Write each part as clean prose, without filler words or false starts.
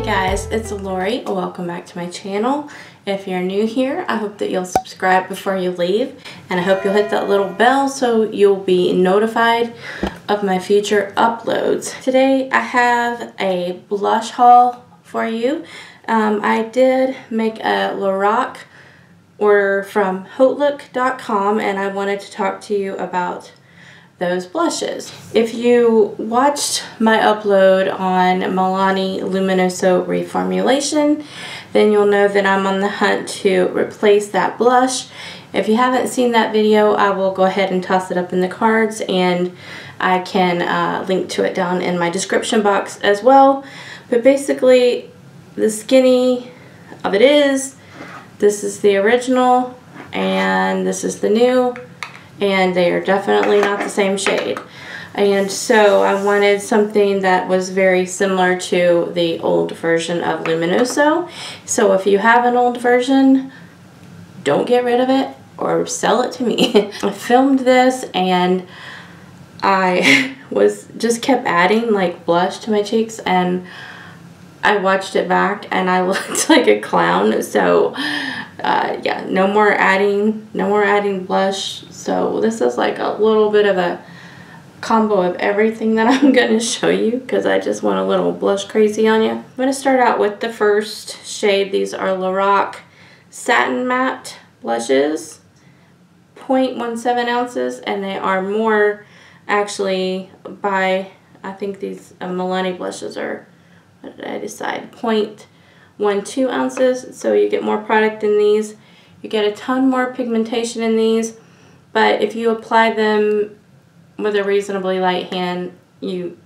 guys, it's Lori. Welcome back to my channel. If you're new here, I hope that you'll subscribe before you leave, and I hope you'll hit that little bell so you'll be notified of my future uploads. Today I have a blush haul for you. I did make a Lorac order from Hautelook.com, and I wanted to talk to you about those blushes. If you watched my upload on Milani Luminoso Reformulation, then you'll know that I'm on the hunt to replace that blush. If you haven't seen that video, I will go ahead and toss it up in the cards, and I can link to it down in my description box as well. But basically, the skinny of it is, this is the original, and this is the new. And they are definitely not the same shade. And so I wanted something that was very similar to the old version of Luminoso. So if you have an old version, don't get rid of it or sell it to me. I filmed this and I just kept adding like blush to my cheeks, and I watched it back and I looked like a clown. So yeah, no more adding blush. So this is like a little bit of a combo of everything that I'm going to show you, because I just went a little blush crazy on you. I'm going to start out with the first shade. These are Lorac Satin Matte blushes, 0.17 ounces, and they are more actually by, I think these Milani blushes are, what did I decide, 0.12 ounces, so you get more product in these. You get a ton more pigmentation in these, but if you apply them with a reasonably light hand, you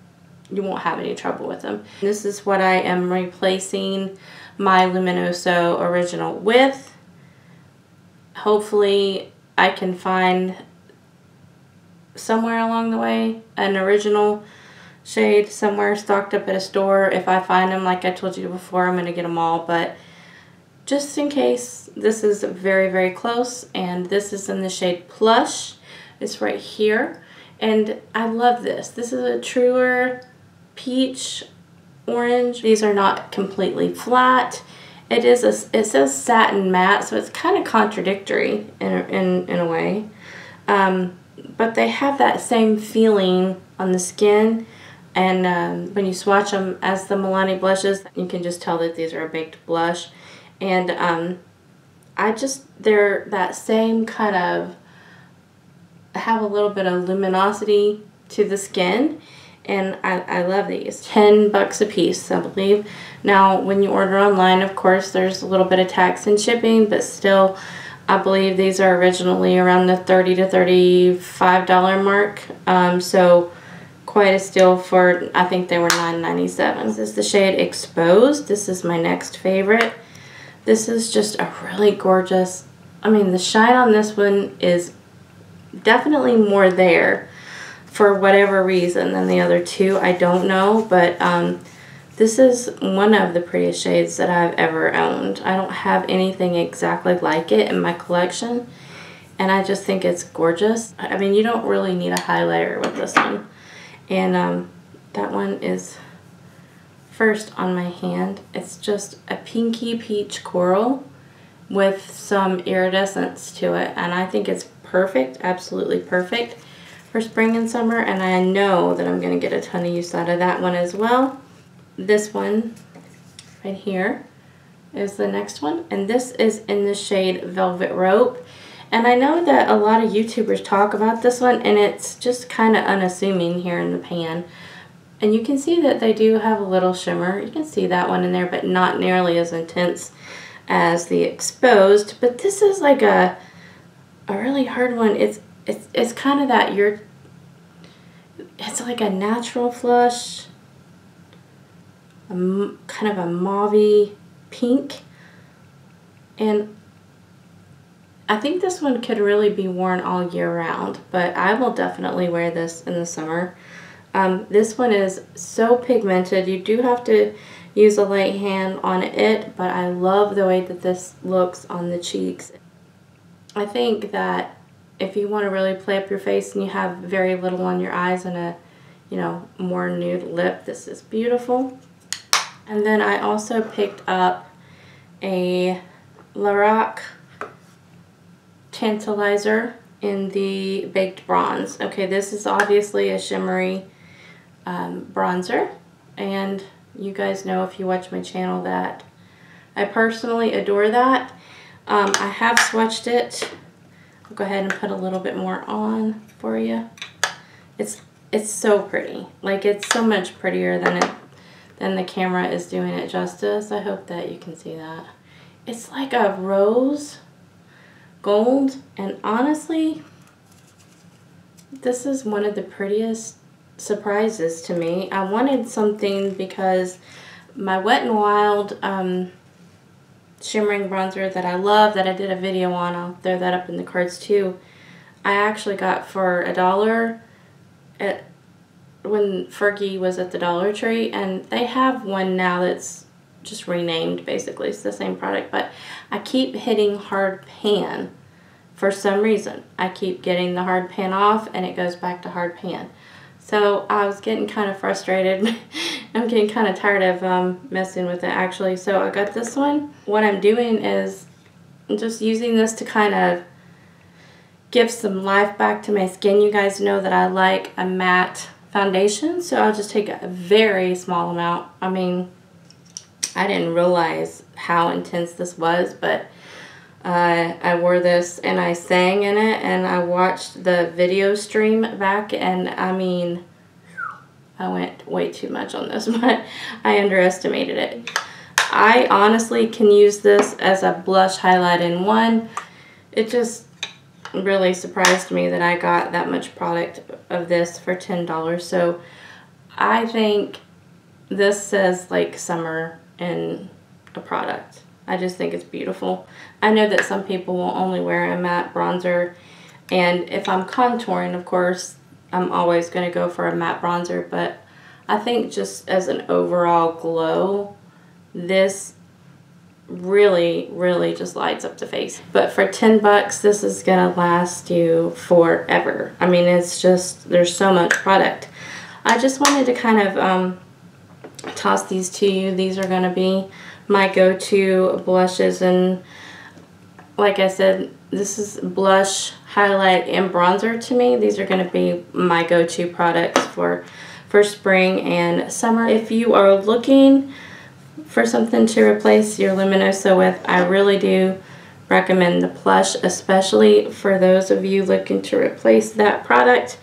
won't have any trouble with them. This is what I am replacing my Luminoso original with. Hopefully I can find somewhere along the way an original shade somewhere stocked up at a store. If I find them, like I told you before, I'm going to get them all, but just in case, this is very, very close, and this is in the shade Plush. It's right here, and I love this. This is a truer peach orange. These are not completely flat. It says satin matte, so it's kind of contradictory in a way, but they have that same feeling on the skin. And when you swatch them as the Milani blushes, you can just tell that these are a baked blush. And they're that same kind of, have a little bit of luminosity to the skin. And I love these. $10 a piece, I believe. Now, when you order online, of course, there's a little bit of tax and shipping, but still, I believe these are originally around the $30 to $35 mark. So quite a steal for, I think they were $9.97. This is the shade Exposed. This is my next favorite. This is just a really gorgeous, I mean, the shine on this one is definitely more there for whatever reason than the other two. I don't know, but this is one of the prettiest shades that I've ever owned. I don't have anything exactly like it in my collection, and I just think it's gorgeous. I mean, you don't really need a highlighter with this one. And that one is first on my hand. It's just a pinky peach coral with some iridescence to it, and I think it's perfect, absolutely perfect for spring and summer, and I know that I'm going to get a ton of use out of that one as well. This one right here is the next one, and this is in the shade Velvet Rope. And I know that a lot of YouTubers talk about this one, and it's just kind of unassuming here in the pan. And you can see that they do have a little shimmer. You can see that one in there, but not nearly as intense as the Exposed. But this is like a really hard one. It's kind of that it's like a natural flush, kind of a mauve-y pink, and I think this one could really be worn all year round, but I will definitely wear this in the summer. This one is so pigmented. You do have to use a light hand on it, but I love the way that this looks on the cheeks. I think that if you want to really play up your face and you have very little on your eyes and a, more nude lip, this is beautiful. And then I also picked up a Lorac Tantalizer in the Baked Bronze. Okay, this is obviously a shimmery bronzer, and you guys know if you watch my channel that I personally adore that. I have swatched it. I'll go ahead and put a little bit more on for you. It's so pretty. Like, it's so much prettier than the camera is doing it justice. I hope that you can see that. It's like a rose gold, and honestly, this is one of the prettiest surprises to me. I wanted something because my Wet n Wild shimmering bronzer that I love, that I did a video on, I'll throw that up in the cards too, I actually got for $1 when Fergie was at the Dollar Tree, and they have one now that's just renamed. Basically it's the same product, but I keep hitting hard pan for some reason. I keep getting the hard pan off and it goes back to hard pan. So I was getting kind of frustrated. I'm getting kind of tired of messing with it actually. So I got this one. What I'm doing is I'm just using this to kind of give some life back to my skin. You guys know that I like a matte foundation, so I'll just take a very small amount. I mean, I didn't realize how intense this was, but I wore this and I sang in it, and I watched the video stream back, and I mean, I went way too much on this, but I underestimated it. I honestly can use this as a blush highlight in one. It just really surprised me that I got that much product of this for $10. So I think this says like summer in a product. I just think it's beautiful. I know that some people will only wear a matte bronzer, and if I'm contouring, of course, I'm always going to go for a matte bronzer, but I think just as an overall glow, this really just lights up the face. But for 10 bucks, this is gonna last you forever. I mean, it's just, there's so much product. I just wanted to kind of toss these to you. These are gonna be my go-to blushes, and like I said, this is blush, highlight, and bronzer to me. These are gonna be my go-to products for spring and summer. If you are looking for something to replace your Luminoso with, I really do recommend the Plush, especially for those of you looking to replace that product.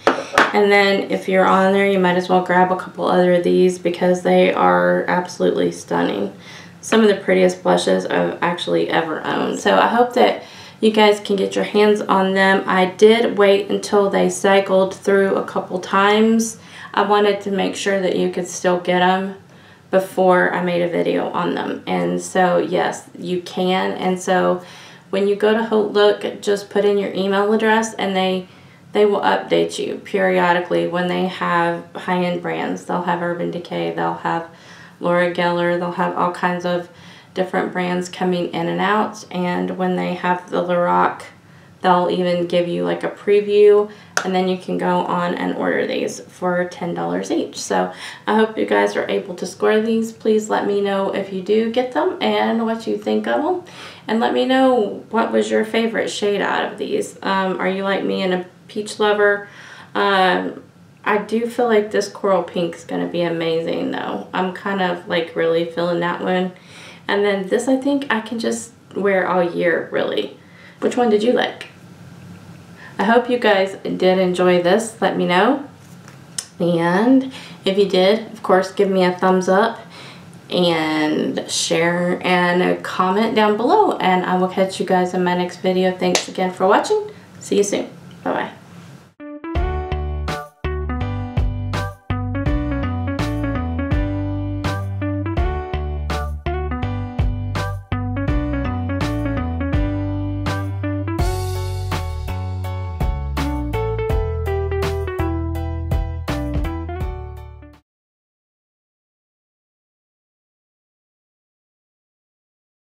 And then if you're on there, you might as well grab a couple other of these because they are absolutely stunning. Some of the prettiest blushes I've actually ever owned. So I hope that you guys can get your hands on them. I did wait until they cycled through a couple times. I wanted to make sure that you could still get them before I made a video on them. And so yes, you can. And so when you go to Hautelook, just put in your email address, and they will update you periodically when they have high-end brands. They'll have Urban Decay, they'll have Laura Geller, they'll have all kinds of different brands coming in and out. And when they have the Lorac, they'll even give you like a preview, and then you can go on and order these for $10 each. So I hope you guys are able to score these. Please let me know if you do get them and what you think of them. And let me know what was your favorite shade out of these. Are you like me and a peach lover? I do feel like this coral pink is going to be amazing though. I'm kind of like really feeling that one. And then this, I think I can just wear all year really. Which one did you like? I hope you guys did enjoy this. Let me know. And if you did, of course, give me a thumbs up and share and comment down below. And I will catch you guys in my next video. Thanks again for watching. See you soon. Bye-bye.